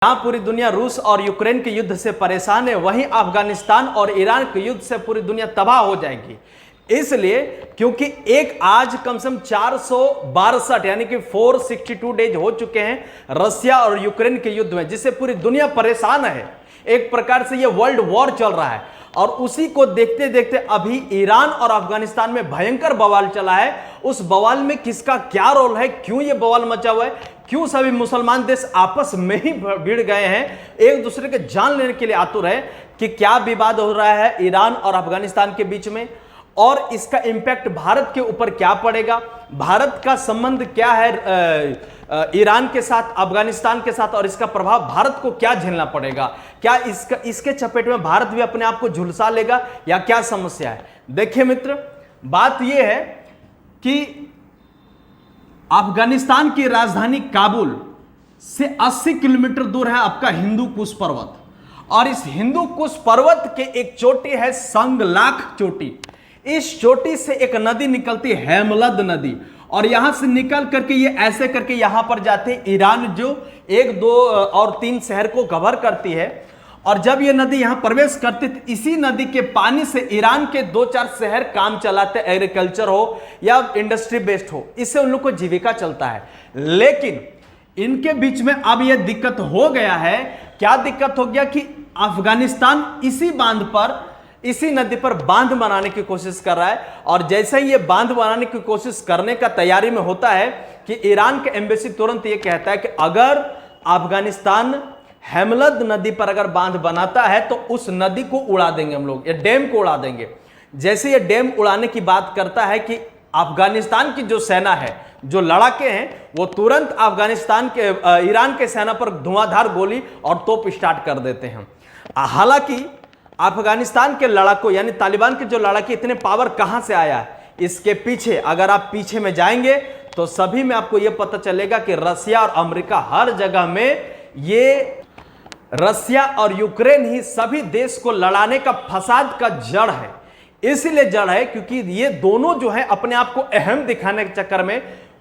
जहां पूरी दुनिया रूस और यूक्रेन के युद्ध से परेशान है, वहीं अफगानिस्तान और ईरान के युद्ध से पूरी दुनिया तबाह हो जाएगी। इसलिए क्योंकि एक आज कम से कम 462 यानी कि 462 डेज हो चुके हैं रशिया और यूक्रेन के युद्ध में, जिससे पूरी दुनिया परेशान है। एक प्रकार से ये वर्ल्ड वॉर चल रहा है और उसी को देखते देखते अभी ईरान और अफगानिस्तान में भयंकर बवाल चला है। उस बवाल में किसका क्या रोल है, क्यों ये बवाल मचा हुआ है, क्यों सभी मुसलमान देश आपस में ही भिड़ गए हैं, एक दूसरे के जान लेने के लिए आतुर है कि क्या विवाद हो रहा है ईरान और अफगानिस्तान के बीच में और इसका इंपैक्ट भारत के ऊपर क्या पड़ेगा, भारत का संबंध क्या है ईरान के साथ, अफगानिस्तान के साथ, और इसका प्रभाव भारत को क्या झेलना पड़ेगा, क्या इसके चपेट में भारत भी अपने आप को झुलसा लेगा या क्या समस्या है। देखिए मित्र, बात यह है कि अफगानिस्तान की राजधानी काबुल से 80 किलोमीटर दूर है आपका हिंदू कुश पर्वत, और इस हिंदू कुश पर्वत के एक चोटी है संगलाख चोटी। इस चोटी से एक नदी निकलती है, हेमलद नदी, और यहां से निकल करके ये ऐसे करके यहां पर जाते हैं ईरान, जो 1, 2 और 3 शहर को कवर करती है। और जब ये नदी यहां प्रवेश करती तो इसी नदी के पानी से ईरान के 2-4 शहर काम चलाते, एग्रीकल्चर हो या इंडस्ट्री बेस्ड हो, इससे उन लोग को जीविका चलता है। लेकिन इनके बीच में अब यह दिक्कत हो गया है। क्या दिक्कत हो गया कि अफगानिस्तान इसी बांध पर, इसी नदी पर बांध बनाने की कोशिश कर रहा है, और जैसे ही ये बांध बनाने की कोशिश करने का तैयारी में होता है कि ईरान के एम्बेसी तुरंत ये कहता है कि अगर अफगानिस्तान हेमलद नदी पर अगर बांध बनाता है तो उस नदी को उड़ा देंगे हम लोग, ये डैम को उड़ा देंगे। जैसे ये डैम उड़ाने की बात करता है कि अफगानिस्तान की जो सेना है, जो लड़ाके हैं, वो तुरंत अफगानिस्तान के ईरान के सेना पर धुआंधार गोली और तोप स्टार्ट कर देते हैं। हालांकि अफगानिस्तान के लड़ाकों यानी तालिबान के जो लड़ाके, इतने पावर कहां से आया है, इसके पीछे अगर आप पीछे में जाएंगे तो सभी में आपको यह पता चलेगा कि रसिया और अमेरिका, हर जगह में ये रसिया और यूक्रेन ही सभी देश को लड़ाने का फसाद का जड़ है। इसलिए जड़ है क्योंकि ये दोनों जो है अपने आप को अहम दिखाने के चक्कर में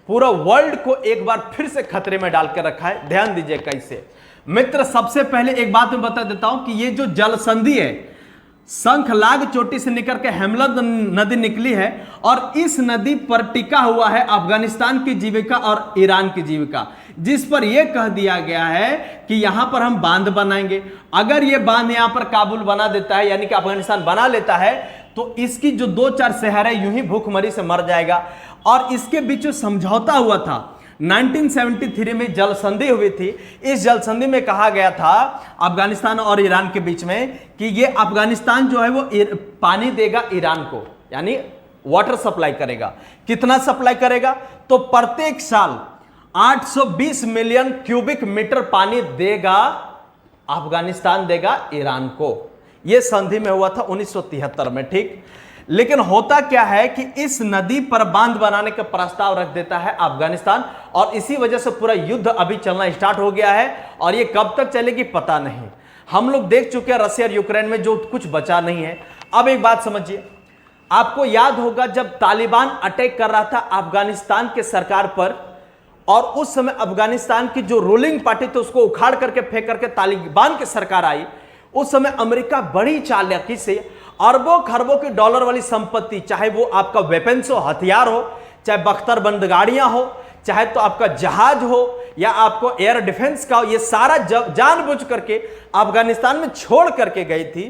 पूरा वर्ल्ड को एक बार फिर से खतरे में डाल के रखा है। ध्यान दीजिए कैसे मित्र। सबसे पहले एक बात मैं बता देता हूं कि ये जो जल संधि है, शंखलाग चोटी से निकल के हेमलद नदी निकली है, और इस नदी पर टिका हुआ है अफगानिस्तान की जीविका और ईरान की जीविका, जिस पर यह कह दिया गया है कि यहां पर हम बांध बनाएंगे। अगर यह बांध यहां पर काबुल बना देता है, यानी कि अफगानिस्तान बना लेता है, तो इसकी जो 2-4 शहर है यूं ही भूखमरी से मर जाएगा। और इसके बीच जो समझौता हुआ था 1973 में जल संधि हुई थी, इस जल संधि में कहा गया था अफगानिस्तान और ईरान के बीच में कि ये अफगानिस्तान जो है वो पानी देगा ईरान को, यानी वाटर सप्लाई करेगा। कितना सप्लाई करेगा? तो प्रत्येक साल 820 मिलियन क्यूबिक मीटर पानी देगा अफगानिस्तान, देगा ईरान को। यह संधि में हुआ था 1973 में, ठीक। लेकिन होता क्या है कि इस नदी पर बांध बनाने का प्रस्ताव रख देता है अफगानिस्तान, और इसी वजह से पूरा युद्ध अभी चलना स्टार्ट हो गया है, और ये कब तक चलेगी पता नहीं। हम लोग देख चुके हैं रसिया और यूक्रेन में जो कुछ बचा नहीं है। अब एक बात समझिए, आपको याद होगा जब तालिबान अटैक कर रहा था अफगानिस्तान के सरकार पर, और उस समय अफगानिस्तान की जो रूलिंग पार्टी थी उसको उखाड़ करके फेंक करके तालिबान की सरकार आई। उस समय अमेरिका बड़ी चालाकी से अरबों खरबों की डॉलर वाली संपत्ति, चाहे वो आपका वेपन्स हो, हथियार हो, चाहे बख्तरबंद गाड़ियां हो, चाहे तो आपका जहाज हो या आपको एयर डिफेंस का हो, ये सारा जानबूझ करके अफगानिस्तान में छोड़ करके गई थी।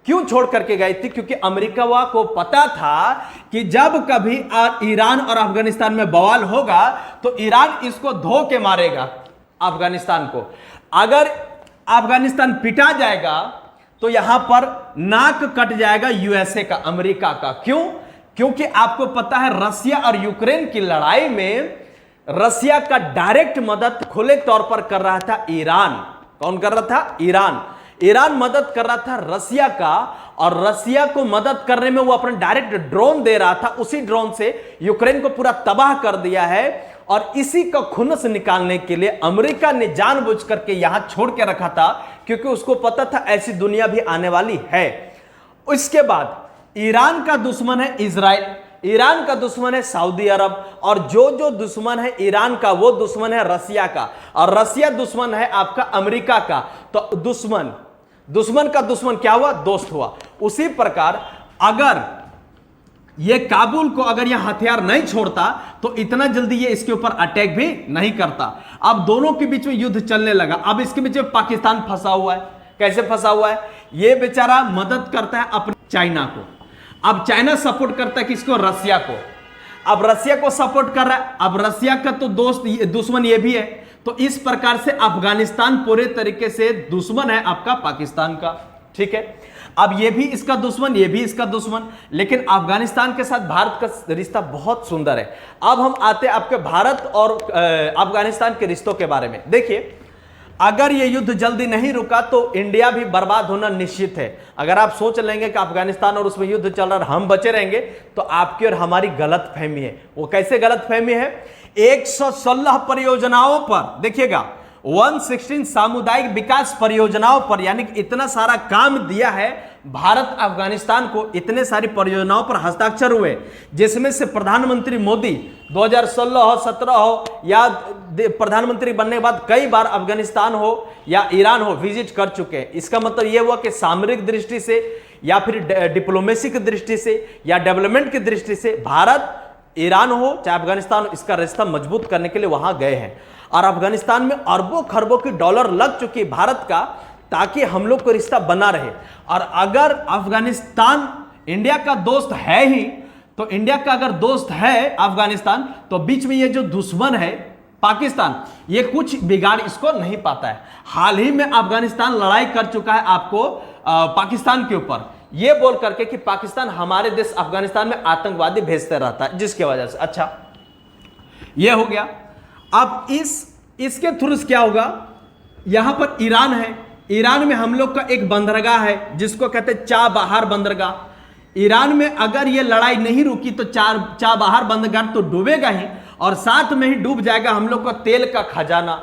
क्यों छोड़ करके गई थी? क्योंकि अमेरिका को पता था कि जब कभी ईरान और अफगानिस्तान में बवाल होगा तो ईरान इसको धो के मारेगा अफगानिस्तान को। अगर अफगानिस्तान पिटा जाएगा तो यहां पर नाक कट जाएगा यूएसए का, अमेरिका का। क्यों? क्योंकि आपको पता है रसिया और यूक्रेन की लड़ाई में रसिया का डायरेक्ट मदद खुले तौर पर कर रहा था ईरान। कौन कर रहा था? ईरान। ईरान मदद कर रहा था रसिया का, और रसिया को मदद करने में वो अपना डायरेक्ट ड्रोन दे रहा था। उसी ड्रोन से यूक्रेन को पूरा तबाह कर दिया है, और इसी का खुन्नस निकालने के लिए अमेरिका ने जानबूझ करके यहां छोड़ के रखा था, क्योंकि उसको पता था ऐसी दुनिया भी आने वाली है। इसके बाद ईरान का दुश्मन है इजराइल। ईरान का दुश्मन है सऊदी अरब, और जो दुश्मन है ईरान का वो दुश्मन है रसिया का, और रसिया दुश्मन है आपका अमेरिका का। तो दुश्मन का दुश्मन क्या हुआ? दोस्त हुआ। उसी प्रकार अगर ये काबुल को अगर यह हथियार नहीं छोड़ता तो इतना जल्दी ये इसके ऊपर अटैक भी नहीं करता। अब दोनों के बीच में युद्ध चलने लगा। अब इसके बीच में पाकिस्तान फंसा हुआ है। कैसे फंसा हुआ है? ये बेचारा मदद करता है अपने चाइना को। अब चाइना सपोर्ट करता है किसको? रसिया को। अब रसिया को सपोर्ट कर रहा है। अब रसिया का तो दुश्मन ये भी है। तो इस प्रकार से अफगानिस्तान पूरे तरीके से दुश्मन है आपका पाकिस्तान का। ठीक है, अब ये भी इसका दुश्मन, ये भी इसका दुश्मन, लेकिन अफगानिस्तान के साथ भारत का रिश्ता बहुत सुंदर है। अब हम आते हैं आपके भारत और अफगानिस्तान के रिश्तों के बारे में। देखिए, अगर ये युद्ध जल्दी नहीं रुका तो इंडिया भी बर्बाद होना निश्चित है। अगर आप सोच लेंगे कि अफगानिस्तान और उसमें युद्ध चल रहा है, हम बचे रहेंगे, तो आपकी और हमारी गलत फहमी है। वो कैसे गलत फहमी है? 116 परियोजनाओं पर, देखिएगा 116 सामुदायिक विकास परियोजनाओं पर, यानी कि इतना सारा काम दिया है भारत अफगानिस्तान को। इतने सारी परियोजनाओं पर हस्ताक्षर हुए, जिसमें से प्रधानमंत्री मोदी 2016 हो, 17 हो, या प्रधानमंत्री बनने के बाद कई बार अफगानिस्तान हो या ईरान हो विजिट कर चुके हैं। इसका मतलब यह हुआ कि सामरिक दृष्टि से या फिर डिप्लोमेसी की दृष्टि से या डेवलपमेंट की दृष्टि से भारत, ईरान हो चाहे अफगानिस्तान हो, इसका रिश्ता मजबूत करने के लिए वहां गए हैं। और अफगानिस्तान में अरबों खरबों की डॉलर लग चुकी है भारत का, ताकि हम लोग को रिश्ता बना रहे। और अगर अफगानिस्तान इंडिया का दोस्त है ही, तो इंडिया का अगर दोस्त है अफगानिस्तान, तो बीच में ये जो दुश्मन है पाकिस्तान, ये कुछ बिगाड़ इसको नहीं पाता है। हाल ही में अफगानिस्तान लड़ाई कर चुका है आपको पाकिस्तान के ऊपर, ये बोल करके कि पाकिस्तान हमारे देश अफगानिस्तान में आतंकवादी भेजते रहता है, जिसकी वजह से। अच्छा, ये हो गया। अब इसके थ्रू क्या होगा? यहां पर ईरान है। ईरान में हम लोग का एक बंदरगाह है जिसको कहते हैं चाबहार बंदरगाह। ईरान में अगर ये लड़ाई नहीं रुकी तो चाबहार बंदरगाह तो डूबेगा ही, और साथ में ही डूब जाएगा हम लोग का तेल का खजाना।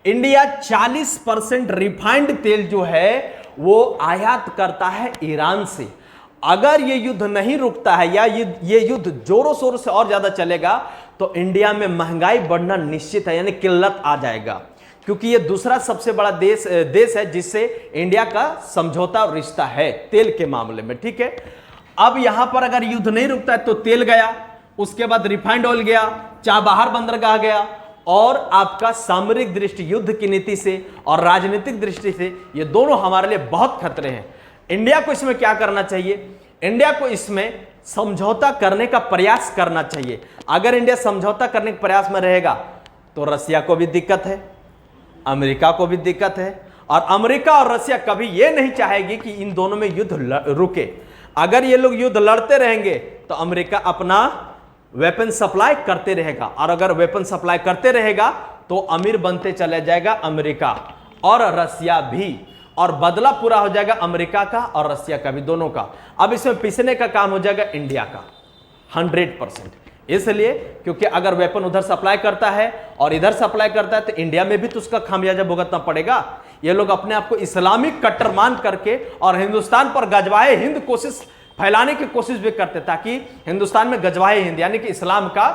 इंडिया 40% रिफाइंड तेल जो है वो आयात करता है ईरान से। अगर ये युद्ध नहीं रुकता है या ये युद्ध जोरों शोरों से और ज्यादा चलेगा तो इंडिया में महंगाई बढ़ना निश्चित है, यानी किल्लत आ जाएगा, क्योंकि ये दूसरा सबसे बड़ा देश है जिससे इंडिया का समझौता और रिश्ता है तेल के मामले में। ठीक है, अब यहां पर अगर युद्ध नहीं रुकता है तो तेल गया, उसके बाद रिफाइंड ऑयल गया, चाबहार बंदरगाह गया, और आपका सामरिक दृष्टि युद्ध की नीति से और राजनीतिक दृष्टि से ये दोनों हमारे लिए बहुत खतरे हैं। इंडिया को इसमें क्या करना चाहिए? इंडिया को इसमें समझौता करने का प्रयास करना चाहिए। अगर इंडिया समझौता करने के प्रयास में रहेगा तो रसिया को भी दिक्कत है, अमेरिका को भी दिक्कत है, और अमेरिका और रसिया कभी यह नहीं चाहेगी कि इन दोनों में युद्ध रुके। अगर ये लोग युद्ध लड़ते रहेंगे तो अमेरिका अपना वेपन सप्लाई करते रहेगा, और अगर वेपन सप्लाई करते रहेगा तो अमीर बनते चले जाएगा अमेरिका और रसिया भी, और बदला पूरा हो जाएगा अमेरिका का और रसिया का भी, दोनों का। अब इसमें पिसने का काम हो जाएगा इंडिया का 100%। इसलिए क्योंकि अगर वेपन उधर सप्लाई करता है और इधर सप्लाई करता है तो इंडिया में भी तो उसका खामियाजा भुगतना पड़ेगा। ये लोग अपने आप को इस्लामिक कट्टर मान करके और हिंदुस्तान पर गजवाए हिंद कोशिश फैलाने की कोशिश भी करते, ताकि हिंदुस्तान में गजवाए हिंद यानी कि इस्लाम का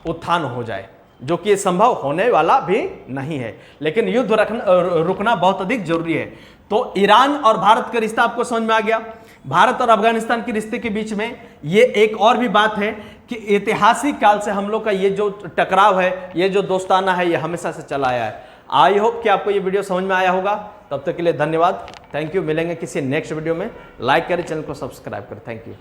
उत्थान हो जाए, जो कि संभव होने वाला भी नहीं है। लेकिन युद्ध रुकना बहुत अधिक जरूरी है। तो ईरान और भारत का रिश्ता आपको समझ में आ गया। भारत और अफगानिस्तान के रिश्ते के बीच में ये एक और भी बात है कि ऐतिहासिक काल से हम लोग का ये जो टकराव है, ये जो दोस्ताना है, ये हमेशा से चला आया है। आई होप कि आपको ये वीडियो समझ में आया होगा। तब तक के लिए धन्यवाद, थैंक यू। मिलेंगे किसी नेक्स्ट वीडियो में। लाइक करें, चैनल को सब्सक्राइब करें। Thank you.